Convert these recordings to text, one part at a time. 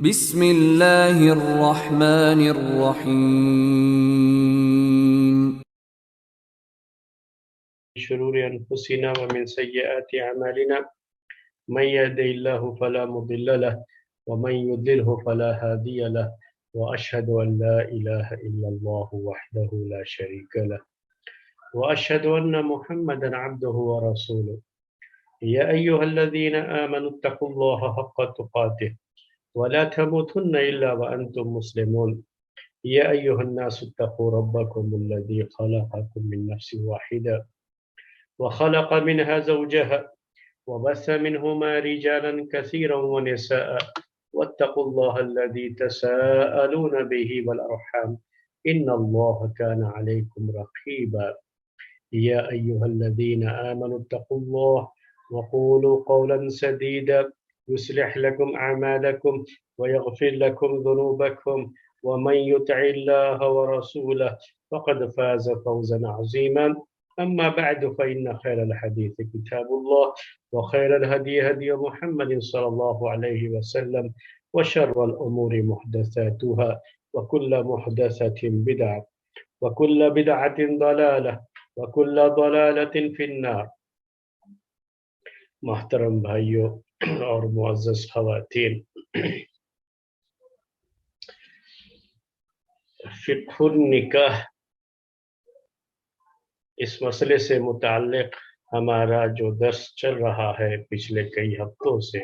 بسم اللہ الرحمن الرحیم۔ شرور انفسنا ومن سیئات اعمالنا من يهده الله فلا مضل له ومن يضلله فلا هادي له واشهد ان لا اله الا الله وحده لا شريك له واشهد ان محمدا عبده ورسوله يا ايها الذين امنوا اتقوا الله حق تقاته ولا تموتن الا وانتم مسلمون يا ايها الناس اتقوا ربكم الذي خلقكم من نفس واحده وخلق منها زوجها وبث منهما رجالا كثيرا ونساء واتقوا الله الذي تساءلون به والأرحام إن الله كان عليكم رقيبا يا أيها الذين آمنوا اتقوا الله وقولوا قولا سديدا يصلح لكم أعمالكم ويغفر لكم ذنوبكم ومن يطع الله ورسوله فقد فاز فوزا عظيما أما بعد فإن خير الحديث كتاب الله وخير الهدي هدي محمد صلى الله عليه وسلم وشر الأمور محدثاتها وكل محدثة بدعة وكل بدعة ضلالة وكل ضلالة في النار۔ محترم بھائیوں اور معزز خواتین، فقہ النکاح اس مسئلے سے متعلق ہمارا جو درس چل رہا ہے پچھلے کئی ہفتوں سے،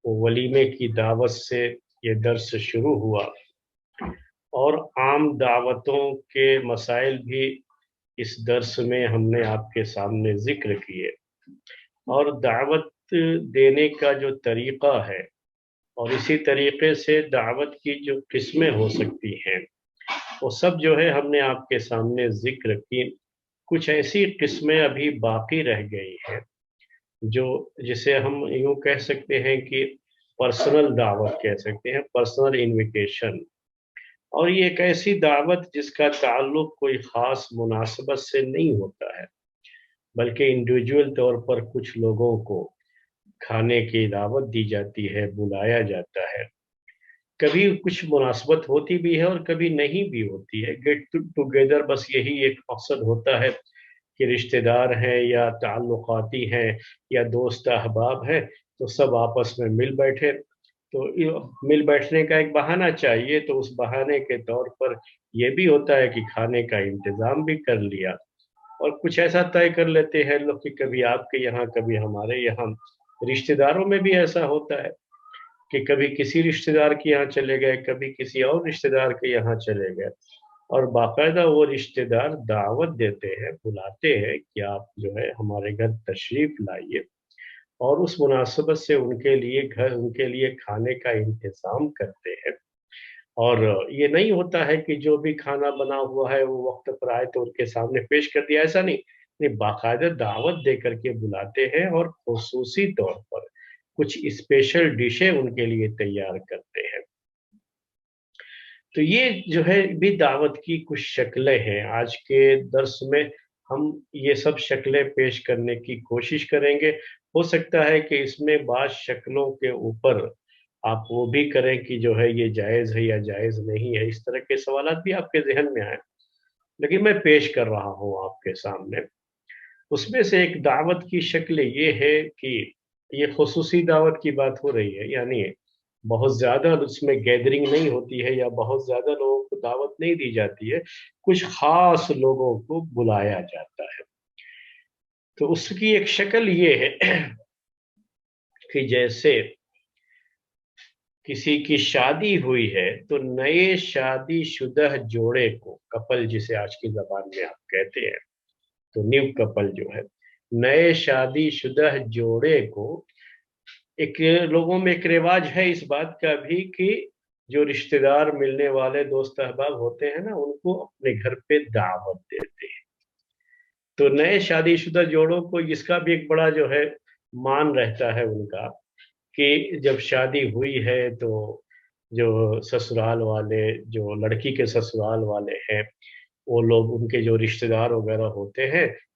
وہ ولیمے کی دعوت سے یہ درس شروع ہوا، اور عام دعوتوں کے مسائل بھی اس درس میں ہم نے آپ کے سامنے ذکر کیے، اور دعوت دینے کا جو طریقہ ہے اور اسی طریقے سے دعوت کی جو قسمیں ہو سکتی ہیں وہ سب جو ہے ہم نے آپ کے سامنے ذکر کی۔ کچھ ایسی قسمیں ابھی باقی رہ گئی ہیں جسے ہم یوں کہہ سکتے ہیں کہ پرسنل دعوت کہہ سکتے ہیں، پرسنل انویٹیشن، اور یہ ایک ایسی دعوت جس کا تعلق کوئی خاص مناسبت سے نہیں ہوتا ہے، بلکہ انڈیویجول طور پر کچھ لوگوں کو کھانے کی دعوت دی جاتی ہے، بلایا جاتا ہے۔ کبھی کچھ مناسبت ہوتی بھی ہے اور کبھی نہیں بھی ہوتی ہے۔ گیٹ ٹوگیدر بس یہی ایک مقصد ہوتا ہے کہ رشتہ دار ہیں یا تعلقاتی ہیں یا دوست احباب ہیں تو سب آپس میں مل بیٹھے، تو مل بیٹھنے کا ایک بہانہ چاہیے، تو اس بہانے کے طور پر یہ بھی ہوتا ہے کہ کھانے کا انتظام بھی کر لیا، اور کچھ ایسا طے کر لیتے ہیں لوگ کہ کبھی آپ کے یہاں کبھی ہمارے یہاں۔ رشتہ داروں میں بھی ایسا ہوتا ہے کہ کبھی کسی رشتہ دار کے یہاں چلے گئے، کبھی کسی اور رشتہ دار کے یہاں چلے گئے، اور باقاعدہ وہ رشتہ دار دعوت دیتے ہیں، بلاتے ہیں کہ آپ جو ہے ہمارے گھر تشریف لائیے، اور اس مناسبت سے ان کے لیے کھانے کا انتظام کرتے ہیں۔ اور یہ نہیں ہوتا ہے کہ جو بھی کھانا بنا ہوا ہے وہ وقت پر آئے تو ان کے سامنے پیش کر دیا، ایسا نہیں، باقاعدہ دعوت دے کر کے بلاتے ہیں، اور خصوصی طور پر کچھ اسپیشل ڈشیں ان کے لیے تیار کرتے ہیں۔ تو یہ جو ہے بھی دعوت کی کچھ شکلیں ہیں۔ آج کے درس میں ہم یہ سب شکلیں پیش کرنے کی کوشش کریں گے۔ ہو سکتا ہے کہ اس میں بعض شکلوں کے اوپر آپ وہ بھی کریں کہ جو ہے یہ جائز ہے یا جائز نہیں ہے، اس طرح کے سوالات بھی آپ کے ذہن میں آئیں، لیکن میں پیش کر رہا ہوں آپ کے سامنے۔ اس میں سے ایک دعوت کی شکل یہ ہے کہ یہ خصوصی دعوت کی بات ہو رہی ہے، یعنی بہت زیادہ اس میں گیدرنگ نہیں ہوتی ہے یا بہت زیادہ لوگوں کو دعوت نہیں دی جاتی ہے، کچھ خاص لوگوں کو بلایا جاتا ہے۔ تو اس کی ایک شکل یہ ہے کہ جیسے کسی کی شادی ہوئی ہے تو نئے شادی شدہ جوڑے کو، کپل جسے آج کی زبان میں آپ کہتے ہیں، تو نیو کپل جو ہے، نئے شادی شدہ جوڑے کو ایک لوگوں میں ایک رواج ہے اس بات کا بھی کہ جو رشتہ دار ملنے والے دوست احباب ہوتے ہیں نا، ان کو اپنے گھر پہ دعوت دیتے ہیں۔ تو نئے شادی شدہ جوڑوں کو اس کا بھی ایک بڑا جو ہے مان رہتا ہے ان کا، کہ جب شادی ہوئی ہے تو جو سسرال والے، جو لڑکی کے سسرال والے ہیں، وہ لوگ ان کے جو رشتہ دار وغیرہ ہوتے ہیں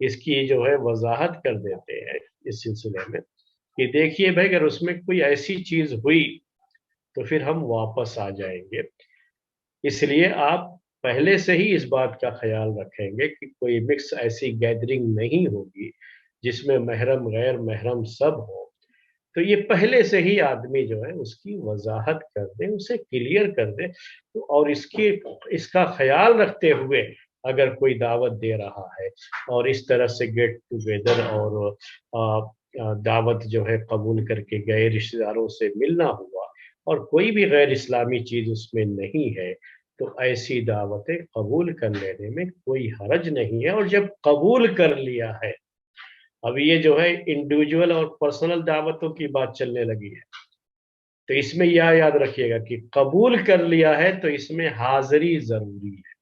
اس کی جو ہے وضاحت کر دیتے ہیں اس سلسلے میں کہ دیکھیے بھائی اگر اس میں کوئی ایسی چیز ہوئی تو پھر ہم واپس آ جائیں گے، اس لیے آپ پہلے سے ہی اس بات کا خیال رکھیں گے کہ کوئی مکس ایسی گیدرنگ نہیں ہوگی جس میں محرم غیر محرم سب ہو، تو یہ پہلے سے ہی آدمی جو ہے اس کی وضاحت کر دے، اسے کلیئر کر دے، اور اس کا خیال رکھتے ہوئے اگر کوئی دعوت دے رہا ہے اور اس طرح سے گیٹ ٹوگیدر اور دعوت جو ہے قبول کر کے گئے، رشتہ داروں سے ملنا ہوا اور کوئی بھی غیر اسلامی چیز اس میں نہیں ہے، تو ایسی دعوتیں قبول کر لینے میں کوئی حرج نہیں ہے۔ اور جب قبول کر لیا ہے، اب یہ جو ہے انڈیویجول اور پرسنل دعوتوں کی بات چلنے لگی ہے، تو اس میں یہ یاد رکھیے گا کہ قبول کر لیا ہے تو اس میں حاضری ضروری ہے۔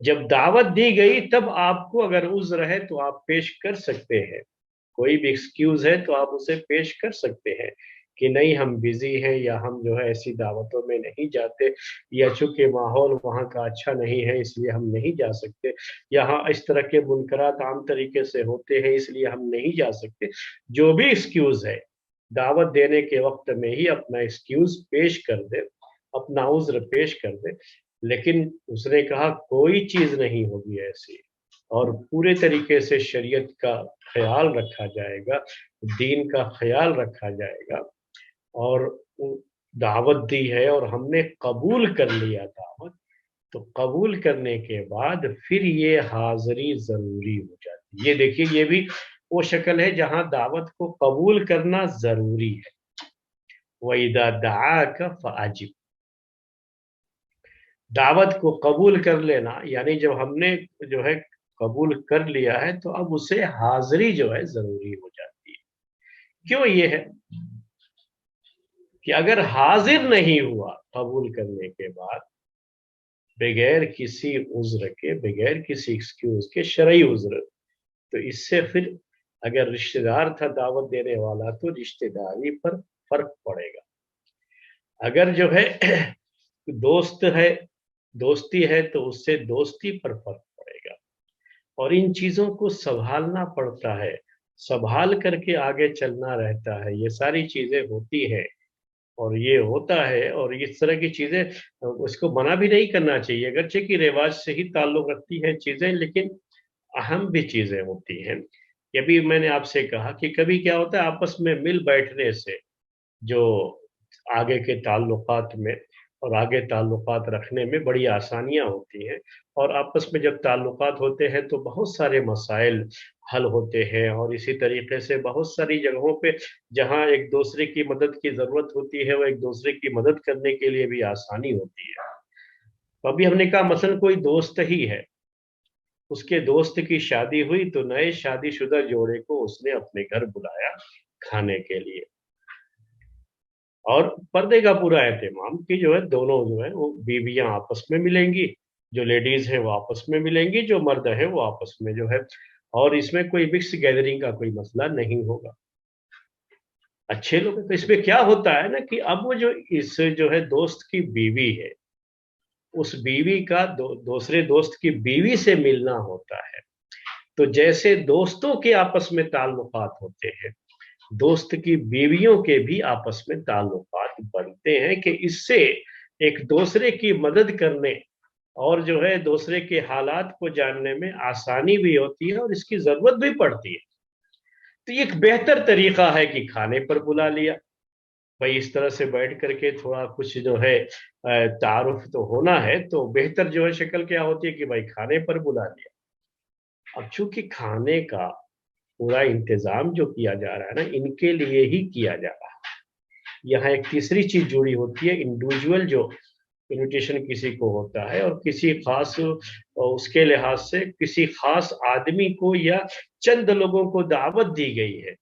جب دعوت دی گئی تب آپ کو اگر عذر ہے تو آپ پیش کر سکتے ہیں، کوئی بھی ایکسکیوز ہے تو آپ اسے پیش کر سکتے ہیں کہ نہیں ہم بزی ہیں، یا ہم جو ہے ایسی دعوتوں میں نہیں جاتے، یا چونکہ ماحول وہاں کا اچھا نہیں ہے اس لیے ہم نہیں جا سکتے، یہاں اس طرح کے منکرات عام طریقے سے ہوتے ہیں اس لیے ہم نہیں جا سکتے، جو بھی ایکسکیوز ہے دعوت دینے کے وقت میں ہی اپنا ایکسکیوز پیش کر دے، اپنا عذر پیش کر دے۔ لیکن اس نے کہا کوئی چیز نہیں ہوگی ایسی، اور پورے طریقے سے شریعت کا خیال رکھا جائے گا، دین کا خیال رکھا جائے گا، اور دعوت دی ہے اور ہم نے قبول کر لیا دعوت، تو قبول کرنے کے بعد پھر یہ حاضری ضروری ہو جاتی ہے۔ یہ دیکھیے یہ بھی وہ شکل ہے جہاں دعوت کو قبول کرنا ضروری ہے۔ وَإِذَا دَعَاكَ فَأَجِبْ، دعوت کو قبول کر لینا یعنی جب ہم نے جو ہے قبول کر لیا ہے تو اب اسے حاضری جو ہے ضروری ہو جاتی ہے۔ کیوں یہ ہے کہ اگر حاضر نہیں ہوا قبول کرنے کے بعد، بغیر کسی عذر کے، بغیر کسی ایکسکیوز کے، شرعی عذر، تو اس سے پھر اگر رشتہ دار تھا دعوت دینے والا تو رشتہ داری پر فرق پڑے گا، اگر جو ہے دوست ہے، دوستی ہے تو اس سے دوستی پر فرق پڑے گا، اور ان چیزوں کو سنبھالنا پڑتا ہے، سنبھال کر کے آگے چلنا رہتا ہے، یہ ساری چیزیں ہوتی ہیں اور یہ ہوتا ہے، اور اس طرح کی چیزیں اس کو منع بھی نہیں کرنا چاہیے، اگرچہ کہ رواج سے ہی تعلق رکھتی ہیں چیزیں، لیکن اہم بھی چیزیں ہوتی ہیں۔ یہ بھی میں نے آپ سے کہا کہ کبھی کیا ہوتا ہے آپس میں مل بیٹھنے سے جو آگے کے تعلقات میں اور آگے تعلقات رکھنے میں بڑی آسانیاں ہوتی ہیں، اور آپس میں جب تعلقات ہوتے ہیں تو بہت سارے مسائل حل ہوتے ہیں، اور اسی طریقے سے بہت ساری جگہوں پہ جہاں ایک دوسرے کی مدد کی ضرورت ہوتی ہے وہ ایک دوسرے کی مدد کرنے کے لیے بھی آسانی ہوتی ہے۔ تو ابھی ہم نے کہا مثلا کوئی دوست ہی ہے، اس کے دوست کی شادی ہوئی تو نئے شادی شدہ جوڑے کو اس نے اپنے گھر بلایا کھانے کے لیے، اور پردے کا پورا اہتمام کہ جو ہے دونوں جو ہے وہ بیویاں آپس میں ملیں گی، جو لیڈیز ہیں وہ آپس میں ملیں گی، جو مرد ہے وہ آپس میں جو ہے، اور اس میں کوئی مکس گیدرنگ کا کوئی مسئلہ نہیں ہوگا، اچھے لوگ۔ تو اس میں کیا ہوتا ہے نا کہ اب وہ جو اس جو ہے دوست کی بیوی ہے، اس بیوی کا دوسرے دوست کی بیوی سے ملنا ہوتا ہے، تو جیسے دوستوں کے آپس میں تعلقات ہوتے ہیں، دوست کی بیویوں کے بھی آپس میں تعلقات بنتے ہیں کہ اس سے ایک دوسرے کی مدد کرنے اور جو ہے دوسرے کے حالات کو جاننے میں آسانی بھی ہوتی ہے، اور اس کی ضرورت بھی پڑتی ہے۔ تو یہ ایک بہتر طریقہ ہے کہ کھانے پر بلا لیا، بھائی اس طرح سے بیٹھ کر کے تھوڑا کچھ جو ہے تعارف تو ہونا ہے، تو بہتر جو ہے شکل کیا ہوتی ہے کہ بھائی کھانے پر بلا لیا۔ اب چونکہ کھانے کا پورا انتظام جو کیا جا رہا ہے نا ان کے لیے ہی کیا جا رہا ہے، یہاں ایک تیسری چیز جڑی ہوتی ہے، انڈیویجول جو انویٹیشن کسی کو ہوتا ہے اور کسی خاص اس کے لحاظ سے کسی خاص آدمی کو یا چند لوگوں کو دعوت دی گئی ہے،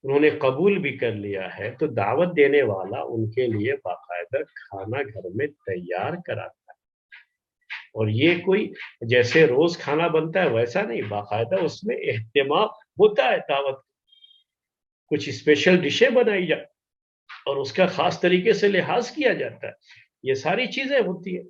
انہوں نے قبول بھی کر لیا ہے، تو دعوت دینے والا ان کے لیے باقاعدہ کھانا گھر میں تیار کراتا ہے، اور یہ کوئی جیسے روز کھانا بنتا ہے ویسا نہیں، باقاعدہ اس میں اہتمام ہوتا ہے، دعوت کچھ اسپیشل ڈشیں بنائی جائے اور اس کا خاص طریقے سے لحاظ کیا جاتا ہے، یہ ساری چیزیں ہوتی ہیں۔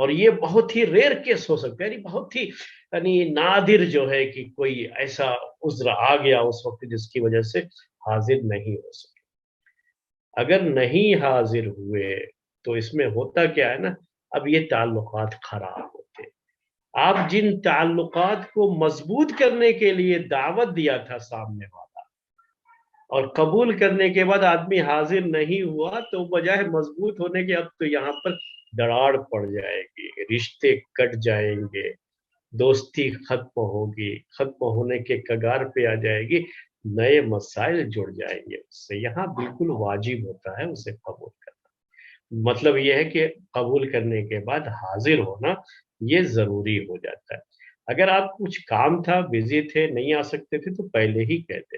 اور یہ بہت ہی ریئر کیس ہو سکتا ہے، یعنی بہت ہی یعنی نادر جو ہے کہ کوئی ایسا عذر آ گیا اس وقت جس کی وجہ سے حاضر نہیں ہو سکے۔ اگر نہیں حاضر ہوئے تو اس میں ہوتا کیا ہے نا، اب یہ تعلقات خراب ہوتے۔ آپ جن تعلقات کو مضبوط کرنے کے لیے دعوت دیا تھا سامنے والا، اور قبول کرنے کے بعد آدمی حاضر نہیں ہوا، تو بجائے مضبوط ہونے کے اب تو یہاں پر دراڑ پڑ جائے گی، رشتے کٹ جائیں گے، دوستی ختم ہوگی، ختم ہونے کے کگار پہ آ جائے گی، نئے مسائل جڑ جائیں گے اس سے۔ یہاں بالکل واجب ہوتا ہے اسے قبول کرنا، مطلب یہ ہے کہ قبول کرنے کے بعد حاضر ہونا یہ ضروری ہو جاتا ہے۔ اگر آپ کچھ کام تھا، بزی تھے، نہیں آ سکتے تھے تو پہلے ہی کہتے۔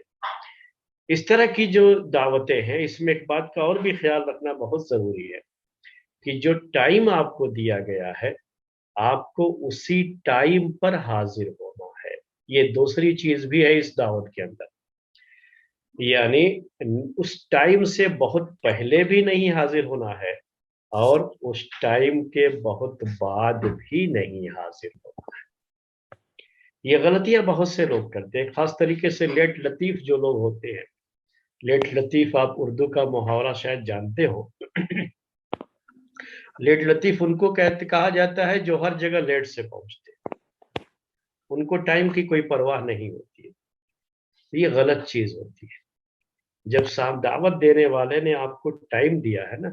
اس طرح کی جو دعوتیں ہیں، اس میں ایک بات کا اور بھی خیال رکھنا بہت ضروری ہے کہ جو ٹائم آپ کو دیا گیا ہے، آپ کو اسی ٹائم پر حاضر ہونا ہے۔ یہ دوسری چیز بھی ہے اس دعوت کے اندر، یعنی اس ٹائم سے بہت پہلے بھی نہیں حاضر ہونا ہے، اور اس ٹائم کے بہت بعد بھی نہیں حاضر ہونا ہے۔ یہ غلطیاں بہت سے لوگ کرتے ہیں، خاص طریقے سے لیٹ لطیف جو لوگ ہوتے ہیں۔ لیٹ لطیف، آپ اردو کا محاورہ شاید جانتے ہو۔ لیٹ لطیف ان کو کہا جاتا ہے جو ہر جگہ لیٹ سے پہنچتے، ان کو ٹائم کی کوئی پرواہ نہیں ہوتی ہے۔ یہ غلط چیز ہوتی ہے۔ جب دعوت دینے والے نے آپ کو ٹائم دیا ہے نا،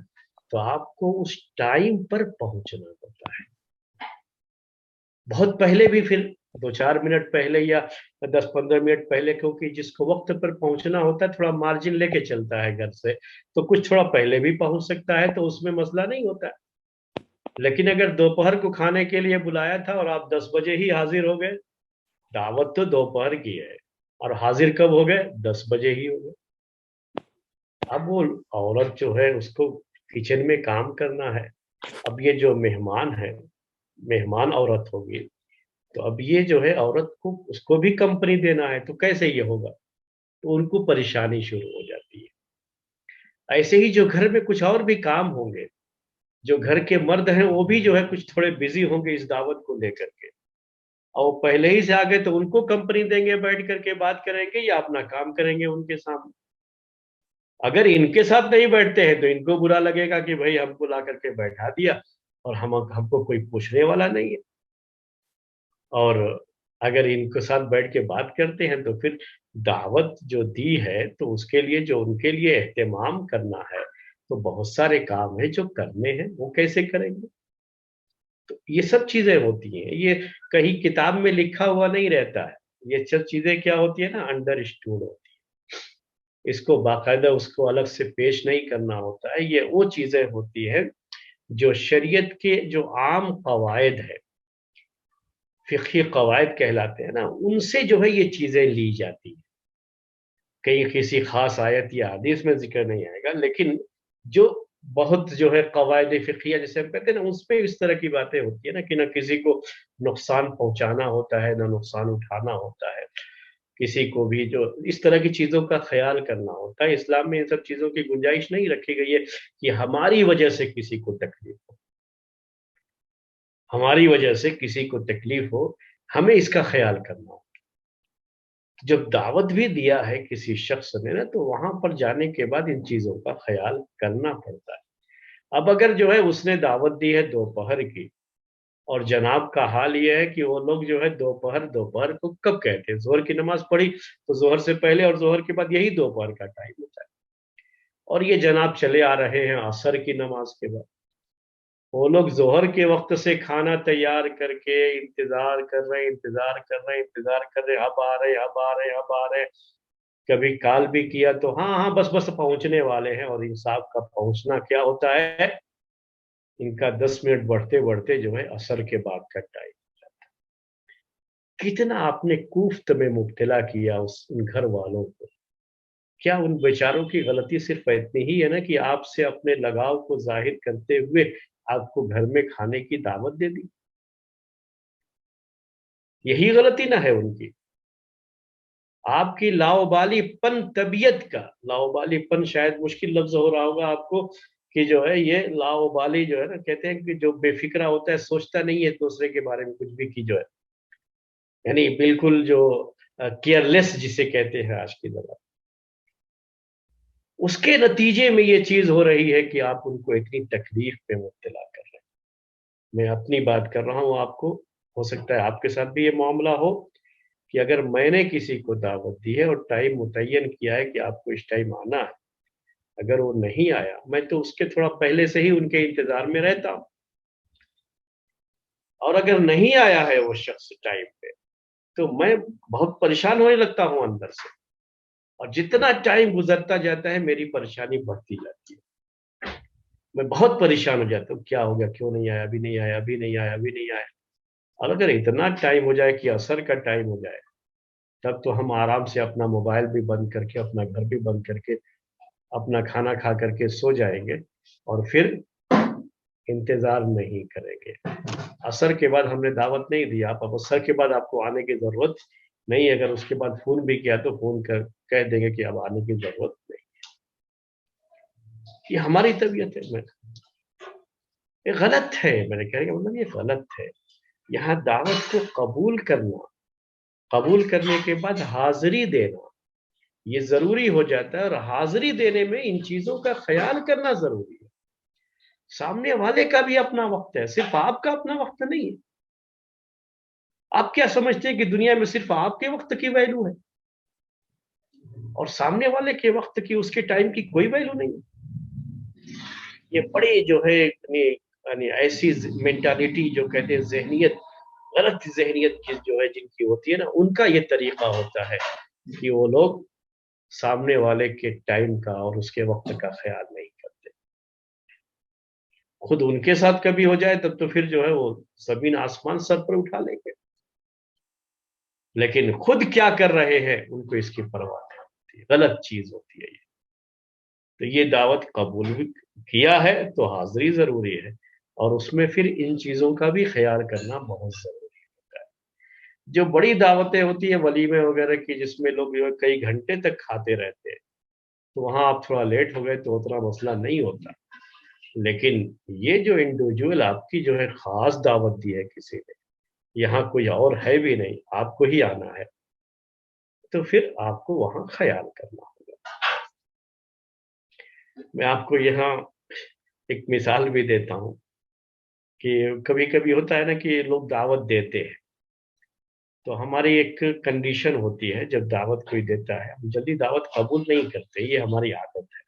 تو آپ کو اس ٹائم پر پہنچنا ہوتا ہے۔ بہت پہلے بھی پھر 2-4 منٹ پہلے یا 10-15 منٹ پہلے، کیونکہ جس کو وقت پر پہنچنا ہوتا ہے تھوڑا مارجن لے کے چلتا ہے گھر سے، تو کچھ تھوڑا پہلے بھی پہنچ سکتا ہے، تو اس میں مسئلہ نہیں ہوتا ہے۔ لیکن اگر دوپہر کو کھانے کے لیے بلایا تھا اور آپ 10 بجے ہی حاضر ہو گئے، دعوت تو دوپہر کی ہے اور حاضر کب ہو گئے؟ 10 بجے ہی ہو گئے۔ اب وہ عورت جو ہے اس کو کچن میں کام کرنا ہے، اب یہ جو مہمان ہے، مہمان عورت ہوگی، تو اب یہ جو ہے عورت کو، اس کو بھی کمپنی دینا ہے، تو کیسے یہ ہوگا؟ تو ان کو پریشانی شروع ہو جاتی ہے۔ ایسے ہی جو گھر میں کچھ اور بھی کام ہوں گے، جو گھر کے مرد ہیں وہ بھی جو ہے کچھ تھوڑے بزی ہوں گے اس دعوت کو لے کر کے، اور پہلے ہی سے آگے تو ان کو کمپنی دیں گے، بیٹھ کر کے بات کریں گے یا اپنا کام کریں گے ان کے سامنے۔ اگر ان کے ساتھ نہیں بیٹھتے ہیں تو ان کو برا لگے گا کہ بھائی ہم کو لا کر کے بیٹھا دیا اور ہم کو کوئی پوچھنے والا نہیں ہے۔ اور اگر ان کے ساتھ بیٹھ کے بات کرتے ہیں تو پھر دعوت جو دی ہے تو اس کے لیے جو ان کے لیے اہتمام کرنا ہے، تو بہت سارے کام ہیں جو کرنے ہیں، وہ کیسے کریں گے؟ تو یہ سب چیزیں ہوتی ہیں، یہ کہیں کتاب میں لکھا ہوا نہیں رہتا ہے، یہ سب چیزیں کیا ہوتی ہیں نا، انڈر اسٹوڈ ہوتی ہے، اس کو باقاعدہ اس کو الگ سے پیش نہیں کرنا ہوتا ہے۔ یہ وہ چیزیں ہوتی ہیں جو شریعت کے جو عام قواعد ہے، فقہی قواعد کہلاتے ہیں نا، ان سے جو ہے یہ چیزیں لی جاتی ہیں۔ کہیں کسی خاص آیت یا حدیث میں ذکر نہیں آئے گا، لیکن جو بہت جو ہے قواعد فقہیہ جسے ہم کہتے ہیں نا، اس پہ اس طرح کی باتیں ہوتی ہیں نا کہ نہ کسی کو نقصان پہنچانا ہوتا ہے، نہ نقصان اٹھانا ہوتا ہے، کسی کو بھی جو اس طرح کی چیزوں کا خیال کرنا ہوتا ہے۔ اسلام میں ان سب چیزوں کی گنجائش نہیں رکھی گئی ہے کہ ہماری وجہ سے کسی کو تکلیف ہو، ہماری وجہ سے کسی کو تکلیف ہو، ہمیں اس کا خیال کرنا ہو۔ جب دعوت بھی دیا ہے کسی شخص نے نا، تو وہاں پر جانے کے بعد ان چیزوں کا خیال کرنا پڑتا ہے۔ اب اگر جو ہے اس نے دعوت دی ہے دوپہر کی، اور جناب کا حال یہ ہے کہ وہ لوگ جو ہے دوپہر کو کب کہتے ہیں؟ ظہر کی نماز پڑھی تو ظہر سے پہلے اور ظہر کے بعد یہی دوپہر کا ٹائم ہوتا ہے، اور یہ جناب چلے آ رہے ہیں عصر کی نماز کے بعد، وہ لوگ ظہر کے وقت سے کھانا تیار کر کے انتظار کر رہے اب آ رہے اب آ رہے، کبھی کال بھی کیا تو ہاں بس پہنچنے والے ہیں، اور انصاف کا پہنچنا کیا ہوتا ہے، ان کا 10 منٹ بڑھتے بڑھتے جو ہے عصر کے بعد کا ٹائم ہو جاتا ہے۔ کتنا آپ نے کوفت میں مبتلا کیا ان گھر والوں کو۔ کیا ان بیچاروں کی غلطی صرف اتنی ہی ہے نا کہ آپ سے اپنے لگاؤ کو ظاہر کرتے ہوئے آپ کو گھر میں کھانے کی دعوت دے دی؟ یہی غلطی نہ ہے ان کی؟ آپ کی لاؤبالی پن طبیعت کا، لاؤبالی پن شاید مشکل لفظ ہو رہا ہوگا آپ کو، کہ جو ہے یہ لاؤبالی جو ہے نا، کہتے ہیں کہ جو بے فکرہ ہوتا ہے سوچتا نہیں ہے دوسرے کے بارے میں کچھ بھی، کی جو ہے یعنی بالکل جو کیئرلیس جسے کہتے ہیں آج کی زبان، اس کے نتیجے میں یہ چیز ہو رہی ہے کہ آپ ان کو اتنی تکلیف پہ مبتلا کر رہے ہیں۔ میں اپنی بات کر رہا ہوں، آپ کو ہو سکتا ہے آپ کے ساتھ بھی یہ معاملہ ہو کہ اگر میں نے کسی کو دعوت دی ہے اور ٹائم متعین کیا ہے کہ آپ کو اس ٹائم آنا ہے، اگر وہ نہیں آیا، میں تو اس کے تھوڑا پہلے سے ہی ان کے انتظار میں رہتا ہوں، اور اگر نہیں آیا ہے وہ شخص ٹائم پہ تو میں بہت پریشان ہونے لگتا ہوں اندر سے، اور جتنا ٹائم گزرتا جاتا ہے میری پریشانی بڑھتی جاتی ہے، میں بہت پریشان ہو جاتا ہوں، کیا ہو گیا، کیوں نہیں آیا، ابھی نہیں آیا، ابھی نہیں آیا، ابھی نہیں آیا۔ اور اگر اتنا ٹائم ہو جائے کہ عصر کا ٹائم ہو جائے، تب تو ہم آرام سے اپنا موبائل بھی بند کر کے، اپنا گھر بھی بند کر کے، اپنا کھانا کھا کر کے سو جائیں گے، اور پھر انتظار نہیں کریں گے۔ عصر کے بعد ہم نے دعوت نہیں دی، آپ اب عصر کے بعد آپ کو آنے کی ضرورت نہیں، اگر اس کے بعد فون بھی کیا تو فون کر کہہ دیں گے کہ اب آنے کی ضرورت نہیں۔ یہ ہماری طبیعت ہے، یہ غلط ہے، میں نے کہا کہ مطلب یہ غلط ہے۔ یہاں دعوت کو قبول کرنا، قبول کرنے کے بعد حاضری دینا یہ ضروری ہو جاتا ہے، اور حاضری دینے میں ان چیزوں کا خیال کرنا ضروری ہے۔ سامنے والے کا بھی اپنا وقت ہے، صرف آپ کا اپنا وقت نہیں ہے۔ آپ کیا سمجھتے ہیں کہ دنیا میں صرف آپ کے وقت کی ویلیو ہے اور سامنے والے کے وقت کی، اس کے ٹائم کی کوئی ویلیو نہیں ہے؟ یہ بڑی جو ہے یعنی ایسی مینٹالٹی جو کہتے ہیں ذہنیت، غلط ذہنیت کی جو ہے جن کی ہوتی ہے نا، ان کا یہ طریقہ ہوتا ہے کہ وہ لوگ سامنے والے کے ٹائم کا اور اس کے وقت کا خیال نہیں کرتے۔ خود ان کے ساتھ کبھی ہو جائے تب تو پھر جو ہے وہ زمین آسمان سر پر اٹھا لیں گے، لیکن خود کیا کر رہے ہیں ان کو اس کی پرواہ نہیں ہوتی، غلط چیز ہوتی ہے یہ۔ تو یہ دعوت قبول بھی کیا ہے تو حاضری ضروری ہے، اور اس میں پھر ان چیزوں کا بھی خیال کرنا بہت ضروری ہوتا ہے۔ جو بڑی دعوتیں ہوتی ہیں ولیمے وغیرہ کی، جس میں لوگ جو ہے کئی گھنٹے تک کھاتے رہتے ہیں، تو وہاں آپ تھوڑا لیٹ ہو گئے تو اتنا مسئلہ نہیں ہوتا، لیکن یہ جو انڈیویجول آپ کی جو ہے خاص دعوت دی ہے کسی نے، یہاں کوئی اور ہے بھی نہیں، آپ کو ہی آنا ہے، تو پھر آپ کو وہاں خیال کرنا ہوگا۔ میں آپ کو یہاں ایک مثال بھی دیتا ہوں کہ کبھی کبھی ہوتا ہے نا کہ لوگ دعوت دیتے ہیں، تو ہماری ایک کنڈیشن ہوتی ہے، جب دعوت کوئی دیتا ہے ہم جلدی دعوت قبول نہیں کرتے، یہ ہماری عادت ہے۔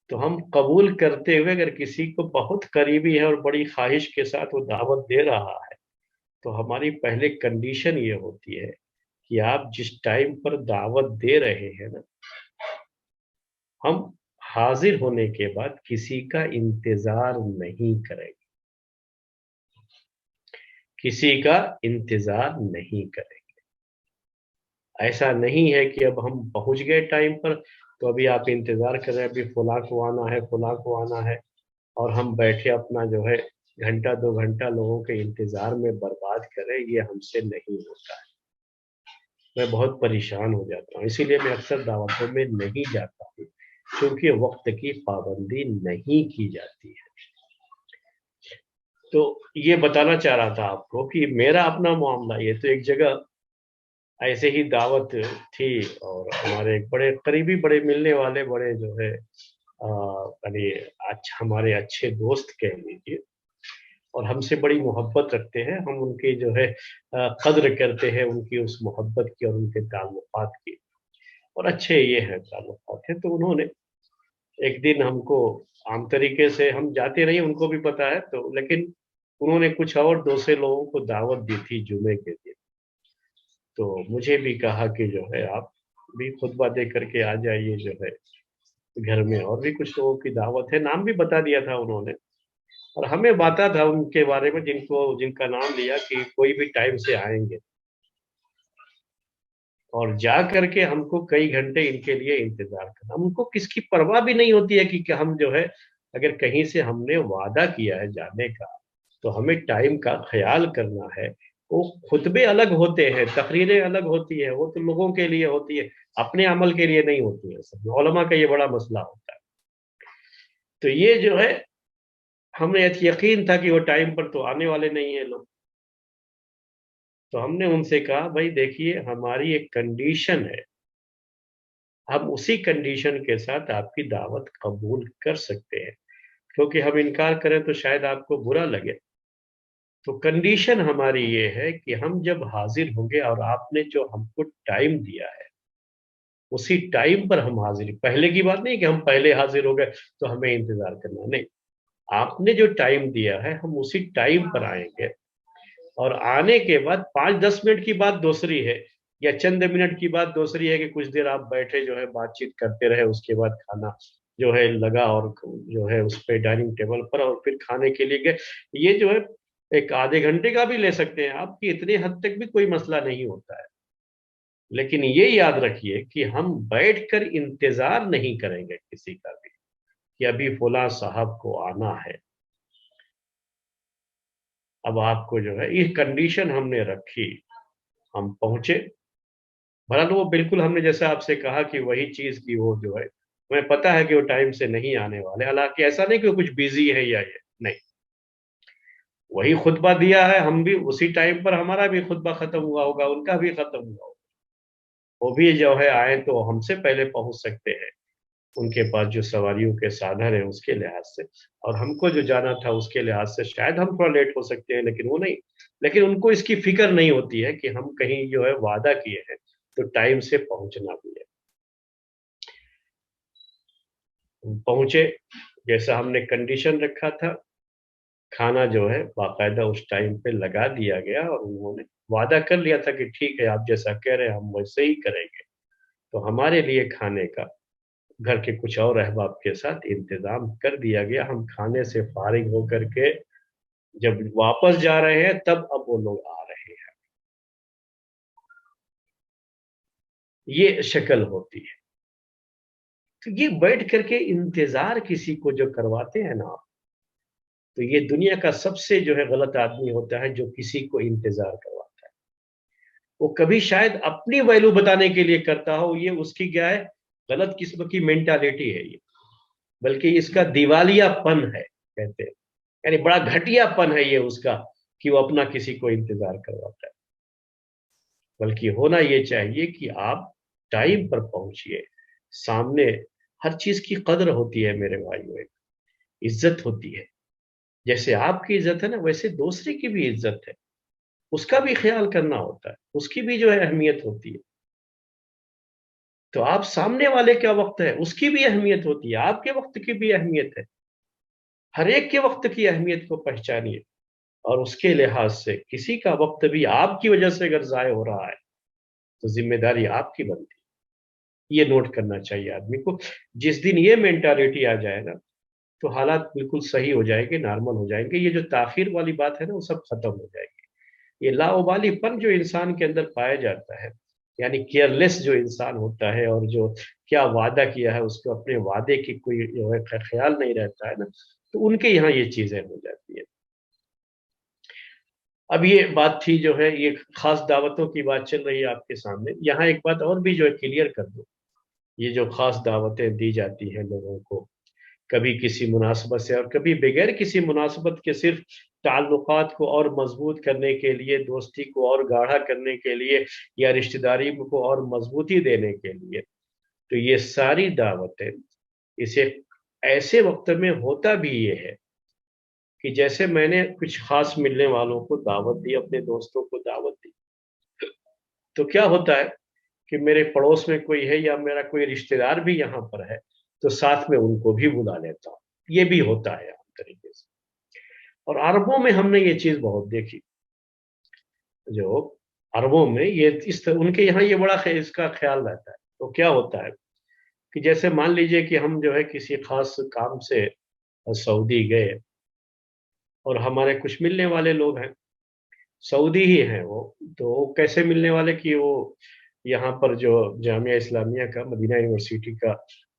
تو ہم قبول کرتے ہوئے اگر کسی کو بہت قریبی ہے اور بڑی خواہش کے ساتھ وہ دعوت دے رہا ہے، تو ہماری پہلے کنڈیشن یہ ہوتی ہے کہ آپ جس ٹائم پر دعوت دے رہے ہیں نا، ہم حاضر ہونے کے بعد کسی کا انتظار نہیں کریں گے، کسی کا انتظار نہیں کریں گے۔ ایسا نہیں ہے کہ اب ہم پہنچ گئے ٹائم پر تو ابھی آپ انتظار کر رہے ہیں، ابھی فلاں کو آنا ہے، فلاں کو آنا ہے، اور ہم بیٹھے اپنا جو ہے گھنٹہ دو گھنٹہ لوگوں کے انتظار میں برباد کریں، یہ ہم سے نہیں ہوتا ہے۔ میں بہت پریشان ہو جاتا ہوں، اسی لیے میں اکثر دعوتوں میں نہیں جاتا ہوں، کیونکہ وقت کی پابندی نہیں کی جاتی ہے۔ تو یہ بتانا چاہ رہا تھا آپ کو کہ میرا اپنا معاملہ، یہ تو ایک جگہ ایسے ہی دعوت تھی، اور ہمارے ایک بڑے قریبی، بڑے ملنے والے، بڑے جو ہے یعنی ہمارے اچھے دوست کہہ لیجیے، اور ہم سے بڑی محبت رکھتے ہیں، ہم ان کی جو ہے قدر کرتے ہیں، ان کی اس محبت کی اور ان کے تعلقات کی، اور اچھے یہ ہیں تعلقات ہیں۔ تو انہوں نے ایک دن ہم کو، عام طریقے سے ہم جاتے نہیں، ان کو بھی پتا ہے، تو لیکن انہوں نے کچھ اور دوسرے لوگوں کو دعوت دی تھی جمعے کے دن، تو مجھے بھی کہا کہ جو ہے آپ بھی خطبہ دے کر کے آ جائیے، جو ہے گھر میں اور بھی کچھ لوگوں کی دعوت ہے، نام بھی بتا دیا تھا انہوں نے، اور ہمیں بتا تھا ان کے بارے میں جن کا نام لیا کہ کوئی بھی ٹائم سے آئیں گے، اور جا کر کے ہم کو کئی گھنٹے ان کے لیے انتظار کرنا، ہم کو کس کی پرواہ بھی نہیں ہوتی ہے کہ ہم جو ہے اگر کہیں سے ہم نے وعدہ کیا ہے جانے کا تو ہمیں ٹائم کا خیال کرنا ہے۔ وہ خطبے الگ ہوتے ہیں، تقریریں الگ ہوتی ہے، وہ تو لوگوں کے لیے ہوتی ہے، اپنے عمل کے لیے نہیں ہوتی ہے۔ علماء کا یہ بڑا مسئلہ ہوتا ہے تو یہ جو ہے ہمیں یقین تھا کہ وہ ٹائم پر تو آنے والے نہیں ہیں لوگ. تو ہم نے ان سے کہا بھائی دیکھیے ہماری ایک کنڈیشن ہے, ہم اسی کنڈیشن کے ساتھ آپ کی دعوت قبول کر سکتے ہیں, کیونکہ ہم انکار کریں تو شاید آپ کو برا لگے. تو کنڈیشن ہماری یہ ہے کہ ہم جب حاضر ہوں گے اور آپ نے جو ہم کو ٹائم دیا ہے اسی ٹائم پر ہم حاضر, پہلے کی بات نہیں کہ ہم پہلے حاضر ہو گئے تو ہمیں انتظار کرنا, نہیں, آپ نے جو ٹائم دیا ہے ہم اسی ٹائم پر آئیں گے. اور آنے کے بعد 5-10 منٹ کی بات دوسری ہے, یا چند منٹ کی بات دوسری ہے کہ کچھ دیر آپ بیٹھے جو ہے بات چیت کرتے رہے, اس کے بعد کھانا جو ہے لگا اور جو ہے اس پہ ڈائننگ ٹیبل پر اور پھر کھانے کے لیے گئے. یہ جو ہے ایک آدھے گھنٹے کا بھی لے سکتے ہیں آپ کی, اتنے حد تک بھی کوئی مسئلہ نہیں ہوتا ہے. لیکن یہ یاد رکھیے کہ ہم بیٹھ کر انتظار نہیں کریں گے کسی کا بھی کہ ابھی فلاں صاحب کو آنا ہے. اب آپ کو جو ہے یہ کنڈیشن ہم نے رکھی, ہم پہنچے, بھلا تو وہ بالکل ہم نے جیسا آپ سے کہا کہ وہی چیز کی وہ جو ہے ہمیں پتا ہے کہ وہ ٹائم سے نہیں آنے والے, حالانکہ ایسا نہیں کہ وہ کچھ بیزی ہے یا یہ نہیں, وہی خطبہ دیا ہے, ہم بھی اسی ٹائم پر, ہمارا بھی خطبہ ختم ہوا ہوگا, ان کا بھی ختم ہوا ہوگا, وہ بھی جو ہے آئے تو ہم سے پہلے پہنچ سکتے ہیں ان کے پاس جو سواریوں کے سادھن ہیں اس کے لحاظ سے, اور ہم کو جو جانا تھا اس کے لحاظ سے شاید ہم تھوڑا لیٹ ہو سکتے ہیں, لیکن وہ نہیں, لیکن ان کو اس کی فکر نہیں ہوتی ہے کہ ہم کہیں جو ہے وعدہ کیے ہیں تو ٹائم سے پہنچنا بھی ہے. ہم پہنچے جیسا ہم نے کنڈیشن رکھا تھا, کھانا جو ہے باقاعدہ اس ٹائم پہ لگا دیا گیا, اور انہوں نے وعدہ کر لیا تھا کہ ٹھیک ہے آپ جیسا کہہ رہے ہیں ہم ویسے ہی کریں گے. تو ہمارے لیے کھانے کا گھر کے کچھ اور احباب کے ساتھ انتظام کر دیا گیا. ہم کھانے سے فارغ ہو کر کے جب واپس جا رہے ہیں تب اب وہ لوگ آ رہے ہیں. یہ شکل ہوتی ہے. تو یہ بیٹھ کر کے انتظار کسی کو جو کرواتے ہیں نا, تو یہ دنیا کا سب سے جو ہے غلط آدمی ہوتا ہے جو کسی کو انتظار کرواتا ہے. وہ کبھی شاید اپنی ویلو بتانے کے لیے کرتا ہو, یہ اس کی کیا ہے غلط قسم کی مینٹالٹی ہے یہ, بلکہ اس کا دیوالیہ پن ہے کہتے ہیں, یعنی بڑا گھٹیا پن ہے یہ اس کا کہ وہ اپنا کسی کو انتظار کرواتا ہے. بلکہ ہونا یہ چاہیے کہ آپ ٹائم پر پہنچیے, سامنے ہر چیز کی قدر ہوتی ہے میرے بھائیو, عزت ہوتی ہے, جیسے آپ کی عزت ہے نا ویسے دوسرے کی بھی عزت ہے, اس کا بھی خیال کرنا ہوتا ہے, اس کی بھی جو ہے اہمیت ہوتی ہے. تو آپ سامنے والے کا وقت ہے اس کی بھی اہمیت ہوتی ہے, آپ کے وقت کی بھی اہمیت ہے, ہر ایک کے وقت کی اہمیت کو پہچانیے, اور اس کے لحاظ سے کسی کا وقت بھی آپ کی وجہ سے اگر ضائع ہو رہا ہے تو ذمہ داری آپ کی بنتی ہے. یہ نوٹ کرنا چاہیے آدمی کو. جس دن یہ مینٹالٹی آ جائے گا تو حالات بالکل صحیح ہو جائے گے, نارمل ہو جائیں گے. یہ جو تاخیر والی بات ہے نا وہ سب ختم ہو جائے گی. یہ لاابالی پن جو انسان کے اندر پایا جاتا ہے, یعنی کیئر لیس جو انسان ہوتا ہے, اور جو کیا وعدہ کیا ہے اس کو اپنے وعدے کی کوئی جو ہے خیال نہیں رہتا ہے نا, تو ان کے یہاں یہ چیزیں ہو جاتی ہیں. اب یہ بات تھی جو ہے یہ خاص دعوتوں کی بات چل رہی ہے آپ کے سامنے, یہاں ایک بات اور بھی جو ہے کلیئر کر دو. یہ جو خاص دعوتیں دی جاتی ہیں لوگوں کو کبھی کسی مناسبت سے اور کبھی بغیر کسی مناسبت کے, صرف تعلقات کو اور مضبوط کرنے کے لیے, دوستی کو اور گاڑھا کرنے کے لیے, یا رشتہ داری کو اور مضبوطی دینے کے لیے, تو یہ ساری دعوتیں اسے ایسے وقت میں ہوتا بھی یہ ہے کہ جیسے میں نے کچھ خاص ملنے والوں کو دعوت دی, اپنے دوستوں کو دعوت دی, تو کیا ہوتا ہے کہ میرے پڑوس میں کوئی ہے یا میرا کوئی رشتہ دار بھی یہاں پر ہے تو ساتھ میں ان کو بھی بلا لیتا ہوں. یہ بھی ہوتا ہے عام طریقے سے. اور عربوں میں ہم نے یہ چیز بہت دیکھی, جو عربوں میں یہ اس طرح ان کے یہاں یہ بڑا اس کا خیال رہتا ہے. تو کیا ہوتا ہے کہ جیسے مان لیجئے کہ ہم جو ہے کسی خاص کام سے سعودی گئے, اور ہمارے کچھ ملنے والے لوگ ہیں سعودی ہی ہیں وہ, تو کیسے ملنے والے کہ وہ یہاں پر جو جامعہ اسلامیہ کا مدینہ یونیورسٹی کا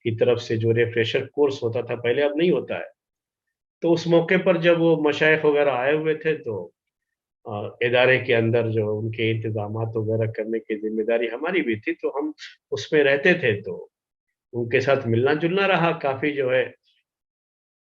کی طرف سے جو ریفریشر کورس ہوتا تھا پہلے, اب نہیں ہوتا ہے, تو اس موقع پر جب وہ مشائخ وغیرہ آئے ہوئے تھے تو ادارے کے اندر جو ان کے انتظامات وغیرہ کرنے کی ذمہ داری ہماری بھی تھی, تو ہم اس میں رہتے تھے, تو ان کے ساتھ ملنا جلنا رہا کافی جو ہے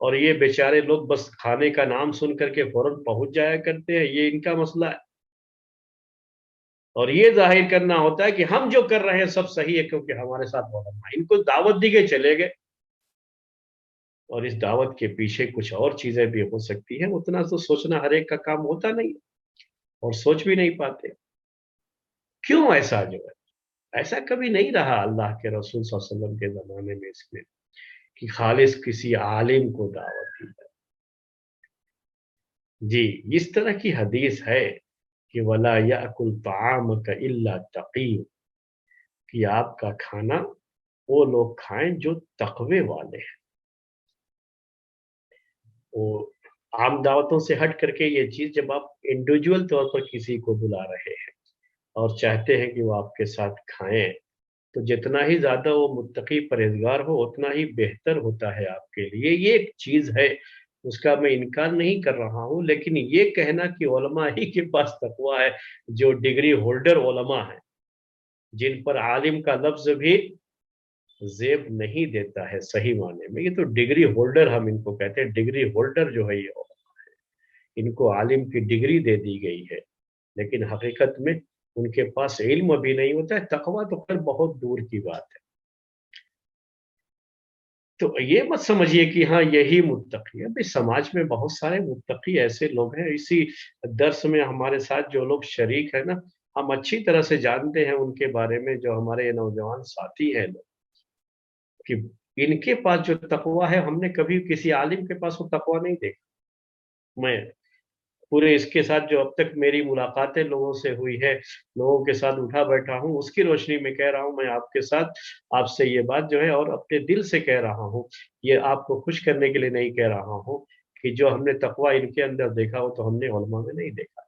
اور یہ بیچارے لوگ بس کھانے کا نام سن کر کے فوراً پہنچ جایا کرتے ہیں، یہ ان کا مسئلہ ہے۔ اور یہ ظاہر کرنا ہوتا ہے کہ ہم جو کر رہے ہیں سب صحیح ہے کیونکہ ہمارے ساتھ علماء ہیں۔ ان کو دعوت دی گئی، چلے گئے، اور اس دعوت کے پیچھے کچھ اور چیزیں بھی ہو سکتی ہیں، اتنا تو سوچنا ہر ایک کا کام ہوتا نہیں، اور سوچ بھی نہیں پاتے۔ کیوں ایسا جو ہے؟ ایسا کبھی نہیں رہا اللہ کے رسول صلی اللہ علیہ وسلم کے زمانے میں اس میں کہ خالص کسی عالم کو دعوت دی جائے۔ جی، اس طرح کی حدیث ہے کہ وَلَا يَأْكُلْ طَعَامَكَ إِلَّا تَقِيٌّ، کہ آپ کا کھانا وہ لوگ کھائیں جو تقوی والے ہیں۔ وہ عام دعوتوں سے ہٹ کر کے یہ چیز، جب آپ انڈیویجول طور پر کسی کو بلا رہے ہیں اور چاہتے ہیں کہ وہ آپ کے ساتھ کھائیں، تو جتنا ہی زیادہ وہ متقی پرہیزگار ہو اتنا ہی بہتر ہوتا ہے آپ کے لیے۔ یہ ایک چیز ہے، اس کا میں انکار نہیں کر رہا ہوں، لیکن یہ کہنا کہ علماء ہی کے پاس تقویٰ ہے، جو ڈگری ہولڈر علماء ہیں، جن پر عالم کا لفظ بھی زیب نہیں دیتا ہے صحیح معنی میں، یہ تو ڈگری ہولڈر ہم ان کو کہتے ہیں۔ ڈگری ہولڈر جو ہے یہ، ان کو عالم کی ڈگری دے دی گئی ہے، لیکن حقیقت میں ان کے پاس علم ابھی نہیں ہوتا ہے۔ تقویٰ تو خیر بہت دور کی بات ہے۔ تو یہ مت سمجھیے کہ ہاں یہی متقی ہے، بھئی سماج میں بہت سارے متقی ایسے لوگ ہیں۔ اسی درس میں ہمارے ساتھ جو لوگ شریک ہیں نا، ہم اچھی طرح سے جانتے ہیں ان کے بارے میں، جو ہمارے یہ نوجوان ساتھی ہیں لوگ، کہ ان کے پاس جو تقویٰ ہے، ہم نے کبھی کسی عالم کے پاس وہ تقویٰ نہیں دیکھا۔ میں پورے اس کے ساتھ جو اب تک میری ملاقاتیں لوگوں سے ہوئی ہے، لوگوں کے ساتھ اٹھا بیٹھا ہوں، اس کی روشنی میں کہہ رہا ہوں، میں آپ کے ساتھ آپ سے یہ بات جو ہے اور اپنے دل سے کہہ رہا ہوں، یہ آپ کو خوش کرنے کے لیے نہیں کہہ رہا ہوں کہ جو ہم نے تقویٰ ان کے اندر دیکھا ہو تو ہم نے علماء میں نہیں دیکھا۔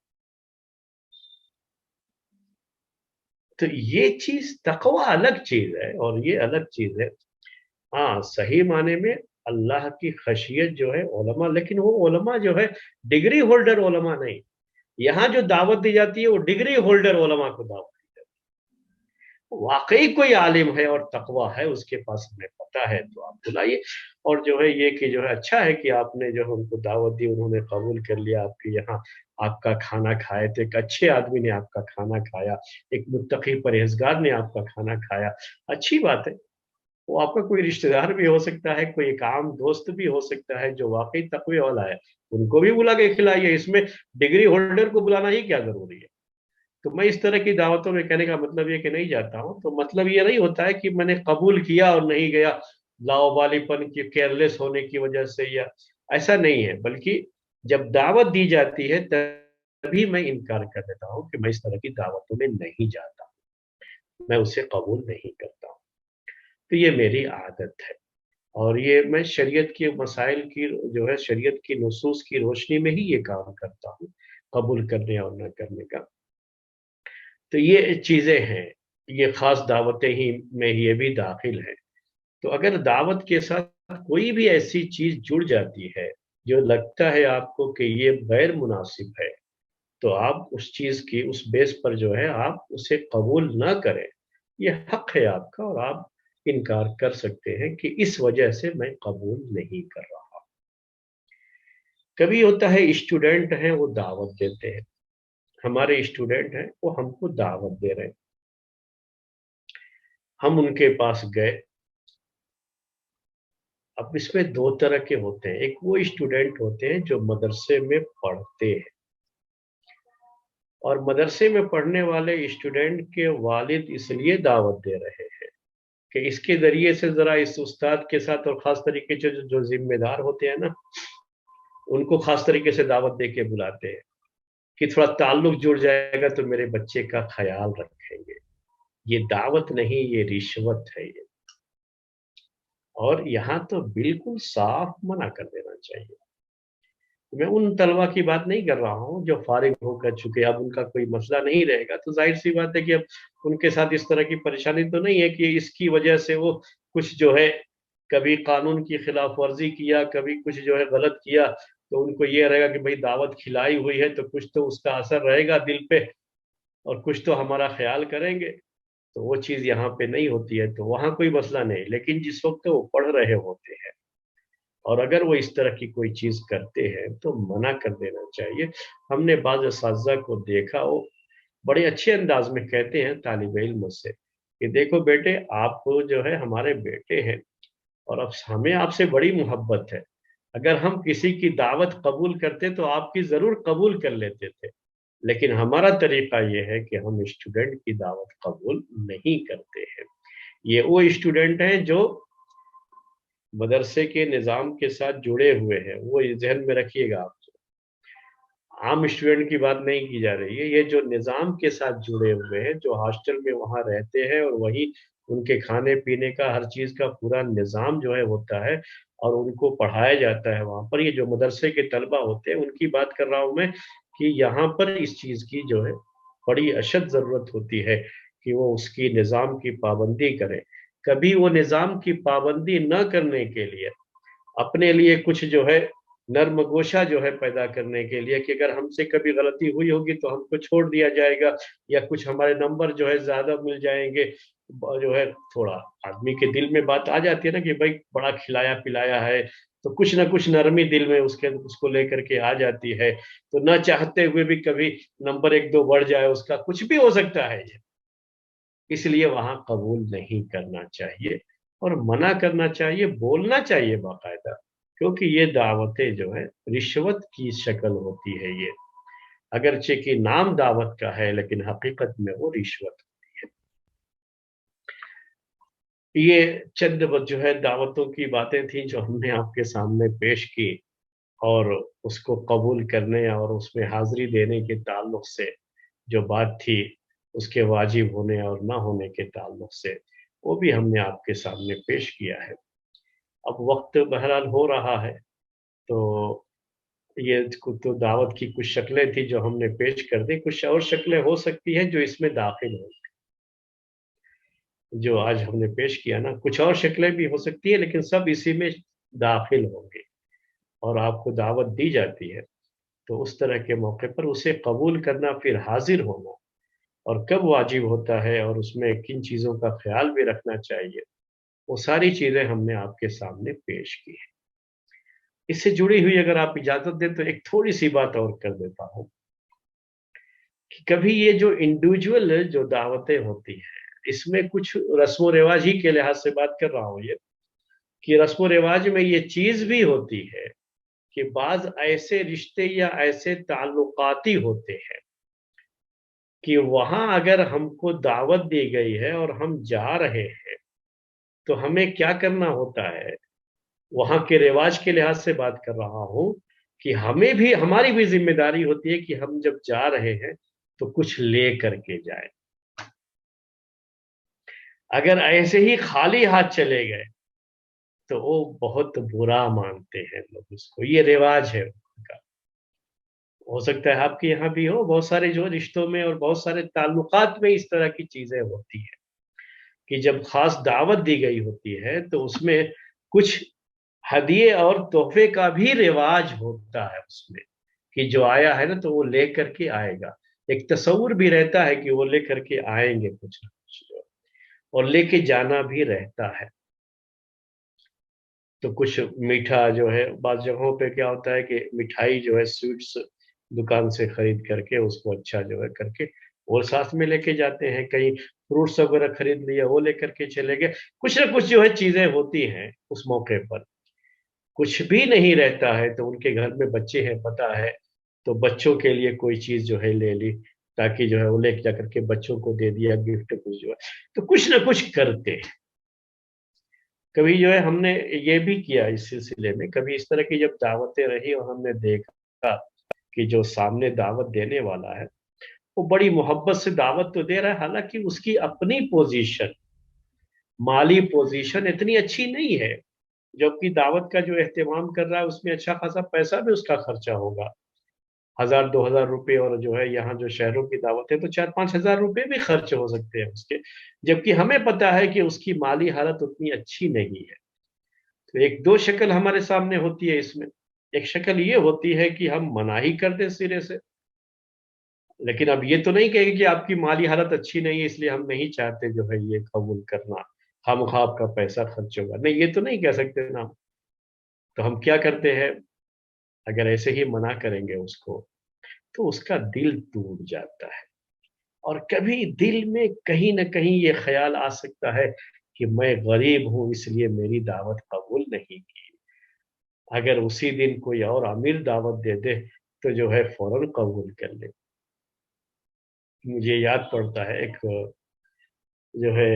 تو یہ چیز تقویٰ الگ چیز ہے اور یہ الگ چیز ہے۔ ہاں صحیح معنی میں اللہ کی خشیت جو ہے علماء، لیکن وہ علماء جو ہے ڈگری ہولڈر علماء نہیں۔ یہاں جو دعوت دی جاتی ہے وہ ڈگری ہولڈر علماء کو دعوت دی جاتی ہے۔ واقعی کوئی عالم ہے اور تقویٰ ہے اس کے پاس، ہمیں پتہ ہے، تو آپ بلائیے۔ اور جو ہے یہ کہ جو ہے اچھا ہے کہ آپ نے جو ان کو دعوت دی، انہوں نے قبول کر لیا، آپ کے یہاں آپ کا کھانا کھائے، تو ایک اچھے آدمی نے آپ کا کھانا کھایا، ایک متقی پرہیزگار نے آپ کا کھانا کھایا، اچھی بات ہے۔ وہ آپ کا کوئی رشتہ دار بھی ہو سکتا ہے، کوئی ایک عام دوست بھی ہو سکتا ہے جو واقعی تقوی والا ہے، ان کو بھی بلا کے کھلائیے۔ اس میں ڈگری ہولڈر کو بلانا ہی کیا ضروری ہے؟ تو میں اس طرح کی دعوتوں میں کہنے کا مطلب یہ کہ نہیں جاتا ہوں، تو مطلب یہ نہیں ہوتا ہے کہ میں نے قبول کیا اور نہیں گیا، لاؤبالی پن کی، کیئرلیس ہونے کی وجہ سے، یا ایسا نہیں ہے، بلکہ جب دعوت دی جاتی ہے تبھی میں انکار کر دیتا ہوں کہ میں اس طرح کی دعوتوں میں نہیں جاتا، میں اسے قبول نہیں کرتا ہوں۔ تو یہ میری عادت ہے، اور یہ میں شریعت کے مسائل کی جو ہے، شریعت کی نصوص کی روشنی میں ہی یہ کام کرتا ہوں، قبول کرنے اور نہ کرنے کا۔ تو یہ چیزیں ہیں، یہ خاص دعوتیں ہی میں یہ بھی داخل ہے۔ تو اگر دعوت کے ساتھ کوئی بھی ایسی چیز جڑ جاتی ہے جو لگتا ہے آپ کو کہ یہ غیر مناسب ہے، تو آپ اس چیز کی اس بیس پر جو ہے آپ اسے قبول نہ کریں، یہ حق ہے آپ کا، اور آپ انکار کر سکتے ہیں کہ اس وجہ سے میں قبول نہیں کر رہا۔ کبھی ہوتا ہے اسٹوڈنٹ ہیں وہ دعوت دیتے ہیں، ہمارے اسٹوڈنٹ ہیں وہ ہم کو دعوت دے رہے ہیں، ہم ان کے پاس گئے۔ اب اس میں دو طرح کے ہوتے ہیں، ایک وہ اسٹوڈنٹ ہوتے ہیں جو مدرسے میں پڑھتے ہیں، اور مدرسے میں پڑھنے والے اسٹوڈنٹ کے والد اس لیے دعوت دے رہے ہیں کہ اس کے ذریعے سے ذرا اس استاد کے ساتھ، اور خاص طریقے سے جو ذمہ دار ہوتے ہیں نا، ان کو خاص طریقے سے دعوت دے کے بلاتے ہیں کہ تھوڑا تعلق جڑ جائے گا تو میرے بچے کا خیال رکھیں گے۔ یہ دعوت نہیں، یہ رشوت ہے یہ، اور یہاں تو بالکل صاف منع کر دینا چاہیے۔ میں ان طلبا کی بات نہیں کر رہا ہوں جو فارغ ہو کر چکے، اب ان کا کوئی مسئلہ نہیں رہے گا، تو ظاہر سی بات ہے کہ اب ان کے ساتھ اس طرح کی پریشانی تو نہیں ہے کہ اس کی وجہ سے وہ کچھ جو ہے کبھی قانون کی خلاف ورزی کیا، کبھی کچھ جو ہے غلط کیا، تو ان کو یہ رہے گا کہ بھئی دعوت کھلائی ہوئی ہے تو کچھ تو اس کا اثر رہے گا دل پہ، اور کچھ تو ہمارا خیال کریں گے۔ تو وہ چیز یہاں پہ نہیں ہوتی ہے، تو وہاں کوئی مسئلہ نہیں، لیکن جس وقت وہ پڑھ رہے ہوتے ہیں اور اگر وہ اس طرح کی کوئی چیز کرتے ہیں تو منع کر دینا چاہیے۔ ہم نے بعض اساتذہ کو دیکھا، وہ بڑے اچھے انداز میں کہتے ہیں طالب علم سے کہ دیکھو بیٹے، آپ جو ہے ہمارے بیٹے ہیں، اور اب ہمیں آپ سے بڑی محبت ہے، اگر ہم کسی کی دعوت قبول کرتے تو آپ کی ضرور قبول کر لیتے تھے، لیکن ہمارا طریقہ یہ ہے کہ ہم اسٹوڈنٹ کی دعوت قبول نہیں کرتے ہیں۔ یہ وہ اسٹوڈنٹ ہیں جو مدرسے کے نظام کے ساتھ جڑے ہوئے ہیں، وہ ذہن میں رکھیے گا آپ۔ عام اسٹوڈنٹ کی بات نہیں کی جا رہی ہے، یہ جو نظام کے ساتھ جڑے ہوئے ہیں، جو ہاسٹل میں وہاں رہتے ہیں، اور وہی ان کے کھانے پینے کا ہر چیز کا پورا نظام جو ہے ہوتا ہے، اور ان کو پڑھایا جاتا ہے وہاں پر۔ یہ جو مدرسے کے طلبہ ہوتے ہیں ان کی بات کر رہا ہوں میں، کہ یہاں پر اس چیز کی جو ہے بڑی اشد ضرورت ہوتی ہے کہ وہ اس کی نظام کی پابندی کرے۔ کبھی وہ نظام کی پابندی نہ کرنے کے لیے اپنے لیے کچھ جو ہے نرم گوشہ جو ہے پیدا کرنے کے لیے، کہ اگر ہم سے کبھی غلطی ہوئی ہوگی تو ہم کو چھوڑ دیا جائے گا، یا کچھ ہمارے نمبر جو ہے زیادہ مل جائیں گے، جو ہے تھوڑا آدمی کے دل میں بات آ جاتی ہے نا کہ بھائی بڑا کھلایا پلایا ہے، تو کچھ نہ کچھ نرمی دل میں اس کو لے کر کے آ جاتی ہے، تو نہ چاہتے ہوئے بھی کبھی نمبر ایک دو بڑھ جائے، اس کا کچھ بھی ہو سکتا ہے یہ، اس لیے وہاں قبول نہیں کرنا چاہیے اور منع کرنا چاہیے، بولنا چاہیے باقاعدہ، کیونکہ یہ دعوتیں جو ہے رشوت کی شکل ہوتی ہے، یہ اگرچہ کہ نام دعوت کا ہے لیکن حقیقت میں وہ رشوت ہوتی ہے۔ یہ چند جو ہے دعوتوں کی باتیں تھیں جو ہم نے آپ کے سامنے پیش کی، اور اس کو قبول کرنے اور اس میں حاضری دینے کے تعلق سے جو بات تھی، اس کے واجب ہونے اور نہ ہونے کے تعلق سے، وہ بھی ہم نے آپ کے سامنے پیش کیا ہے۔ اب وقت بہرحال ہو رہا ہے، تو یہ تو دعوت کی کچھ شکلیں تھی جو ہم نے پیش کر دی، کچھ اور شکلیں ہو سکتی ہیں جو اس میں داخل ہوں، جو آج ہم نے پیش کیا نا، کچھ اور شکلیں بھی ہو سکتی ہیں لیکن سب اسی میں داخل ہوں گے، اور آپ کو دعوت دی جاتی ہے تو اس طرح کے موقع پر اسے قبول کرنا، پھر حاضر ہونا، اور کب واجب ہوتا ہے اور اس میں کن چیزوں کا خیال بھی رکھنا چاہیے، وہ ساری چیزیں ہم نے آپ کے سامنے پیش کی ہیں۔ اس سے جڑی ہوئی اگر آپ اجازت دیں تو ایک تھوڑی سی بات اور کر دیتا ہوں، کہ کبھی یہ جو انڈیویجول جو دعوتیں ہوتی ہیں، اس میں کچھ رسم و رواج ہی کے لحاظ سے بات کر رہا ہوں، یہ کہ رسم و رواج میں یہ چیز بھی ہوتی ہے کہ بعض ایسے رشتے یا ایسے تعلقاتی ہوتے ہیں کہ وہاں اگر ہم کو دعوت دی گئی ہے اور ہم جا رہے ہیں تو ہمیں کیا کرنا ہوتا ہے، وہاں کے رواج کے لحاظ سے بات کر رہا ہوں، کہ ہمیں بھی، ہماری بھی ذمہ داری ہوتی ہے کہ ہم جب جا رہے ہیں تو کچھ لے کر کے جائیں۔ اگر ایسے ہی خالی ہاتھ چلے گئے تو وہ بہت برا مانتے ہیں لوگ اس کو، یہ رواج ہے ان کا۔ ہو سکتا ہے آپ کے یہاں بھی ہو، بہت سارے جو رشتوں میں اور بہت سارے تعلقات میں اس طرح کی چیزیں ہوتی ہیں کہ جب خاص دعوت دی گئی ہوتی ہے تو اس میں کچھ ہدیے اور تحفے کا بھی رواج ہوتا ہے اس میں، کہ جو آیا ہے نا تو وہ لے کر کے آئے گا، ایک تصور بھی رہتا ہے کہ وہ لے کر کے آئیں گے کچھ نہ کچھ، اور لے کے جانا بھی رہتا ہے۔ تو کچھ میٹھا جو ہے، بعض جگہوں پہ کیا ہوتا ہے کہ مٹھائی جو ہے سویٹس دکان سے خرید کر کے اس کو اچھا جو ہے کر کے وہ ساتھ میں لے کے جاتے ہیں، کہیں فروٹس وغیرہ خرید لیا وہ لے کر کے چلے گئے، کچھ نہ کچھ جو ہے چیزیں ہوتی ہیں اس موقع پر۔ کچھ بھی نہیں رہتا ہے تو ان کے گھر میں بچے ہیں پتہ ہے، تو بچوں کے لیے کوئی چیز جو ہے لے لی، تاکہ جو ہے وہ لے جا کر کے بچوں کو دے دیا گفٹ، کچھ جو ہے تو کچھ نہ کچھ کرتے ہیں۔ کبھی جو ہے ہم نے یہ بھی کیا اس سلسلے میں، کبھی اس طرح کی جب دعوتیں رہی اور ہم نے دیکھا کہ جو سامنے دعوت دینے والا ہے وہ بڑی محبت سے دعوت تو دے رہا ہے، حالانکہ اس کی اپنی پوزیشن، مالی پوزیشن اتنی اچھی نہیں ہے، جبکہ دعوت کا جو اہتمام کر رہا ہے اس میں اچھا خاصا پیسہ بھی اس کا خرچہ ہوگا، 1000 2000 روپے، اور جو ہے یہاں جو شہروں کی دعوت ہے تو 4 5 ہزار روپے بھی خرچ ہو سکتے ہیں اس کے، جبکہ ہمیں پتا ہے کہ اس کی مالی حالت اتنی اچھی نہیں ہے۔ تو ایک دو شکل ہمارے سامنے ہوتی ہے اس میں، ایک شکل یہ ہوتی ہے کہ ہم منع ہی کر دیں سرے سے، لیکن اب یہ تو نہیں کہیں گے کہ آپ کی مالی حالت اچھی نہیں ہے اس لیے ہم نہیں چاہتے جو ہے یہ قبول کرنا، خواہ مخواہ آپ کا پیسہ خرچ ہوگا، نہیں، یہ تو نہیں کہہ سکتے نا، تو ہم کیا کرتے ہیں، اگر ایسے ہی منع کریں گے اس کو تو اس کا دل ٹوٹ جاتا ہے، اور کبھی دل میں کہیں نہ کہیں یہ خیال آ سکتا ہے کہ میں غریب ہوں اس لیے میری دعوت قبول نہیں کی۔ اگر اسی دن کوئی اور امیر دعوت دے دے تو جو ہے فوراً قبول کر لے۔ مجھے یاد پڑتا ہے ایک جو ہے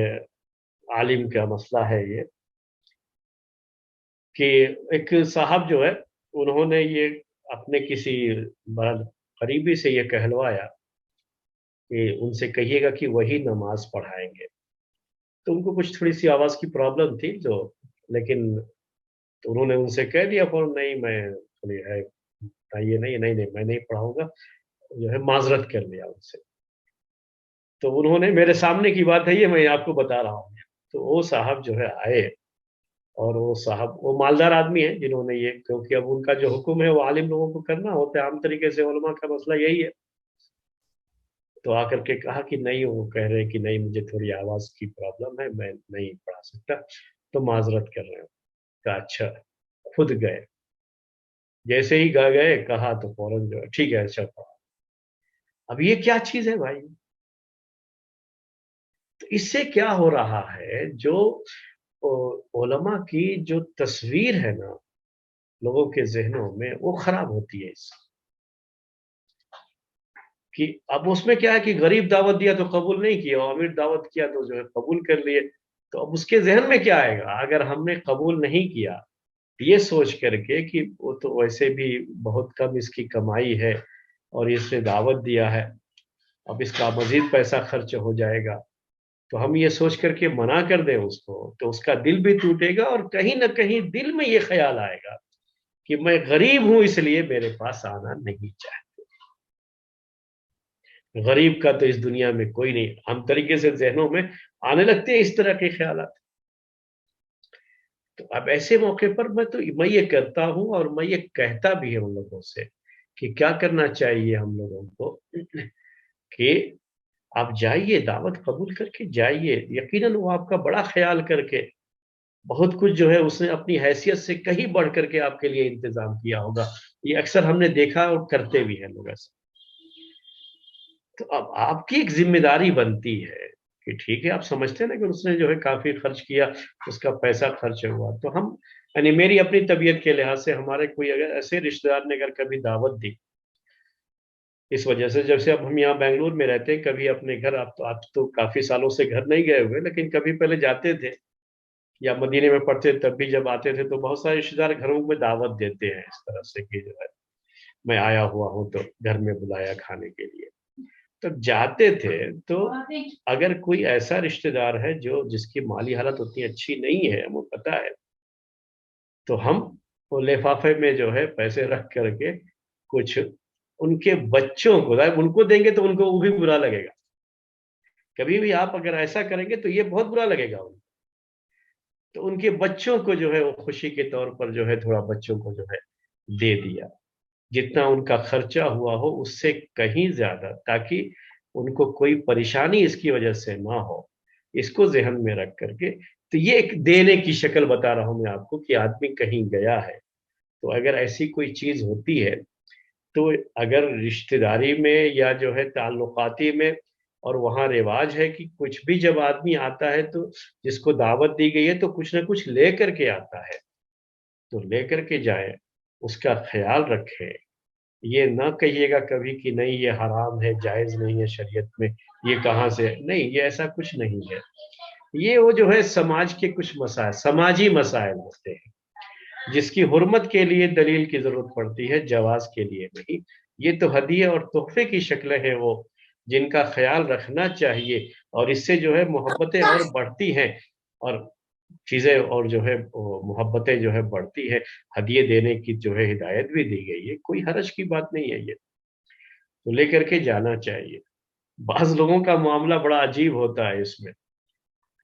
عالم کا مسئلہ ہے یہ، کہ ایک صاحب جو ہے انہوں نے یہ اپنے کسی بڑا قریبی سے یہ کہلوایا کہ ان سے کہیے گا کہ وہی نماز پڑھائیں گے۔ تو ان کو کچھ تھوڑی سی آواز کی پرابلم تھی جو، لیکن تو انہوں نے ان سے کہہ دیا فوراً، نہیں میں تھوڑی ہے یہ نہیں نہیں نہیں میں نہیں پڑھاؤں گا، جو ہے معذرت کر لیا ان سے۔ تو انہوں نے، میرے سامنے کی بات ہے یہ، میں آپ کو بتا رہا ہوں، تو وہ صاحب جو ہے آئے، اور وہ صاحب وہ مالدار آدمی ہیں جنہوں نے یہ، کیونکہ اب ان کا جو حکم ہے وہ عالم لوگوں کو کرنا ہوتا ہے، عام طریقے سے علماء کا مسئلہ یہی ہے۔ تو آ کر کے کہا کہ نہیں، وہ کہہ رہے کہ نہیں مجھے تھوڑی آواز کی پرابلم ہے، میں نہیں پڑھا سکتا، تو معذرت کر رہے ہوں۔ کہا اچھا، خود گئے، جیسے ہی گئے کہا تو فوراً جو ہے ٹھیک ہے اچھا پڑھا۔ اب یہ کیا چیز ہے بھائی؟ تو اس سے کیا ہو رہا ہے، جو علماء کی جو تصویر ہے نا لوگوں کے ذہنوں میں، وہ خراب ہوتی ہے اس سے، کہ اب اس میں کیا ہے کہ غریب دعوت دیا تو قبول نہیں کیا، اور امیر دعوت کیا تو جو ہے قبول کر لیے۔ تو اب اس کے ذہن میں کیا آئے گا اگر ہم نے قبول نہیں کیا، یہ سوچ کر کے کہ وہ تو ویسے بھی بہت کم اس کی کمائی ہے اور اس نے دعوت دیا ہے، اب اس کا مزید پیسہ خرچ ہو جائے گا، تو ہم یہ سوچ کر کے منع کر دیں اس کو، تو اس کا دل بھی ٹوٹے گا، اور کہیں نہ کہیں دل میں یہ خیال آئے گا کہ میں غریب ہوں اس لیے میرے پاس آنا نہیں چاہتا۔ غریب کا تو اس دنیا میں کوئی نہیں، ہم طریقے سے ذہنوں میں آنے لگتے ہیں اس طرح کے خیالات۔ تو اب ایسے موقع پر میں یہ کرتا ہوں، اور میں یہ کہتا بھی ہوں لوگوں سے کہ کیا کرنا چاہیے ہم لوگوں کو، کہ آپ جائیے، دعوت قبول کر کے جائیے، یقیناً وہ آپ کا بڑا خیال کر کے بہت کچھ جو ہے اس نے اپنی حیثیت سے کہیں بڑھ کر کے آپ کے لیے انتظام کیا ہوگا، یہ اکثر ہم نے دیکھا اور کرتے بھی ہیں لوگ ایسا۔ تو اب آپ کی ایک ذمہ داری بنتی ہے کہ ٹھیک ہے، آپ سمجھتے ہیں نا کہ اس نے جو ہے کافی خرچ کیا، اس کا پیسہ خرچ ہوا، تو ہم، یعنی میری اپنی طبیعت کے لحاظ سے ہمارے کوئی اگر ایسے رشتے دار نے اگر کبھی دعوت دی، اس وجہ سے جب سے اب ہم یہاں بنگلور میں رہتے ہیں، کبھی اپنے گھر، آپ تو کافی سالوں سے گھر نہیں گئے ہوئے، لیکن کبھی پہلے جاتے تھے یا مدینے میں پڑھتے تب بھی جب آتے تھے تو بہت سارے رشتے دار گھروں میں دعوت دیتے ہیں اس طرح سے کہ جو ہے میں آیا ہوا ہوں تو گھر میں بلایا کھانے کے لیے۔ تو جاتے تھے تو اگر کوئی ایسا رشتے دار ہے جو جس کی مالی حالت اتنی اچھی نہیں ہے، ہمیں پتہ ہے، تو ہم وہ لفافے میں جو ہے پیسے رکھ کر کے کچھ ان کے بچوں کو، ان کو دیں گے تو ان کو وہ بھی برا لگے گا، کبھی بھی آپ اگر ایسا کریں گے تو یہ بہت برا لگے گا ان کو۔ تو ان کے بچوں کو جو ہے وہ خوشی کے طور پر جو ہے تھوڑا بچوں کو جو ہے دے دیا، جتنا ان کا خرچہ ہوا ہو اس سے کہیں زیادہ، تاکہ ان کو کوئی پریشانی اس کی وجہ سے نہ ہو، اس کو ذہن میں رکھ کر کے۔ تو یہ ایک دینے کی شکل بتا رہا ہوں میں آپ کو، کہ آدمی کہیں گیا ہے تو اگر ایسی کوئی چیز ہوتی ہے تو اگر رشتہ داری میں یا جو ہے تعلقاتی میں، اور وہاں رواج ہے کہ کچھ بھی جب آدمی آتا ہے تو جس کو دعوت دی گئی ہے تو کچھ نہ کچھ لے کر کے آتا ہے، تو لے کر کے جائے، اس کا خیال رکھے، یہ نہ کہیے گا کبھی کہ نہیں یہ حرام ہے، جائز نہیں ہے شریعت میں، یہ کہاں سے، نہیں، یہ ایسا کچھ نہیں ہے۔ یہ وہ جو ہے سماج کے کچھ مسائل، سماجی مسائل ہوتے ہیں جس کی حرمت کے لیے دلیل کی ضرورت پڑتی ہے، جواز کے لیے نہیں۔ یہ تو ہدیے اور تحفے کی شکلیں ہیں وہ، جن کا خیال رکھنا چاہیے، اور اس سے جو ہے محبتیں اور بڑھتی ہیں، اور چیزیں اور جو ہے محبتیں جو ہے بڑھتی ہے، ہدیے دینے کی جو ہے ہدایت بھی دی گئی ہے، کوئی حرج کی بات نہیں ہے، یہ تو لے کر کے جانا چاہیے۔ بعض لوگوں کا معاملہ بڑا عجیب ہوتا ہے اس میں،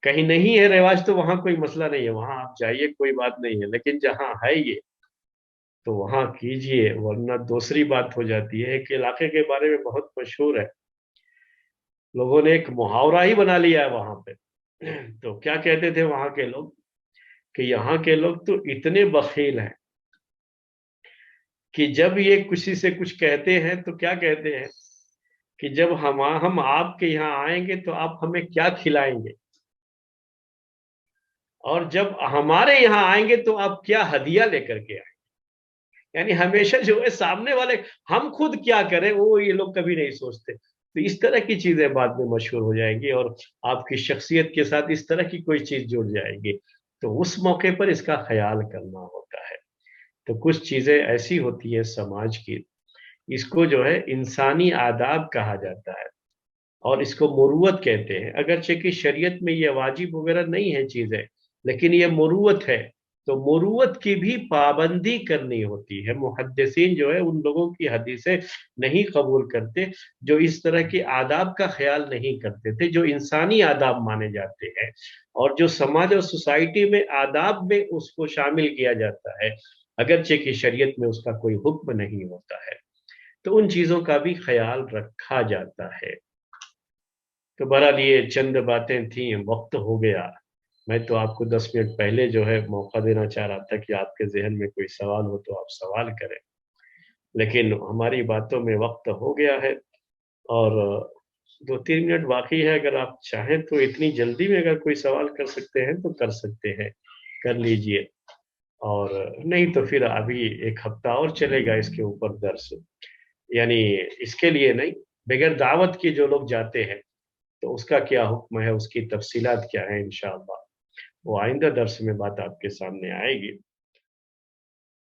کہیں نہیں ہے رواج تو وہاں کوئی مسئلہ نہیں ہے، وہاں آپ جائیے کوئی بات نہیں ہے، لیکن جہاں ہے یہ تو وہاں کیجئے، ورنہ دوسری بات ہو جاتی ہے۔ ایک علاقے کے بارے میں بہت مشہور ہے، لوگوں نے ایک محاورہ ہی بنا لیا ہے وہاں پہ، تو کیا کہتے تھے وہاں کے لوگ، کہ یہاں کے لوگ تو اتنے بخیل ہیں کہ جب یہ کسی سے کچھ کہتے ہیں تو کیا کہتے ہیں کہ جب ہم آپ کے یہاں آئیں گے تو آپ ہمیں کیا کھلائیں گے، اور جب ہمارے یہاں آئیں گے تو آپ کیا ہدیہ لے کر کے آئیں گے۔ یعنی ہمیشہ جو ہے سامنے والے، ہم خود کیا کریں وہ یہ لوگ کبھی نہیں سوچتے۔ تو اس طرح کی چیزیں بعد میں مشہور ہو جائیں گی، اور آپ کی شخصیت کے ساتھ اس طرح کی کوئی چیز جڑ جائے گی، تو اس موقع پر اس کا خیال کرنا ہوتا ہے۔ تو کچھ چیزیں ایسی ہوتی ہے سماج کی، اس کو جو ہے انسانی آداب کہا جاتا ہے، اور اس کو مروت کہتے ہیں۔ اگرچہ کہ شریعت میں یہ واجب وغیرہ نہیں ہے چیزیں، لیکن یہ مروت ہے، تو مروت کی بھی پابندی کرنی ہوتی ہے۔ محدثین جو ہے ان لوگوں کی حدیثیں نہیں قبول کرتے جو اس طرح کے آداب کا خیال نہیں کرتے تھے، جو انسانی آداب مانے جاتے ہیں، اور جو سماج اور سوسائٹی میں آداب میں اس کو شامل کیا جاتا ہے، اگرچہ کہ شریعت میں اس کا کوئی حکم نہیں ہوتا ہے، تو ان چیزوں کا بھی خیال رکھا جاتا ہے۔ تو بہرحال یہ چند باتیں تھیں، وقت ہو گیا۔ میں تو آپ کو 10 منٹ پہلے جو ہے موقع دینا چاہ رہا تھا کہ آپ کے ذہن میں کوئی سوال ہو تو آپ سوال کریں، لیکن ہماری باتوں میں وقت ہو گیا ہے، اور 2-3 منٹ باقی ہے۔ اگر آپ چاہیں تو اتنی جلدی میں اگر کوئی سوال کر سکتے ہیں تو کر سکتے ہیں، کر لیجئے، اور نہیں تو پھر ابھی 1 ہفتہ اور چلے گا اس کے اوپر درس، یعنی اس کے لیے نہیں، بغیر دعوت کے جو لوگ جاتے ہیں تو اس کا کیا حکم ہے، اس کی تفصیلات کیا ہے، انشاءاللہ وہ آئندہ درس میں بات آپ کے سامنے آئے گی۔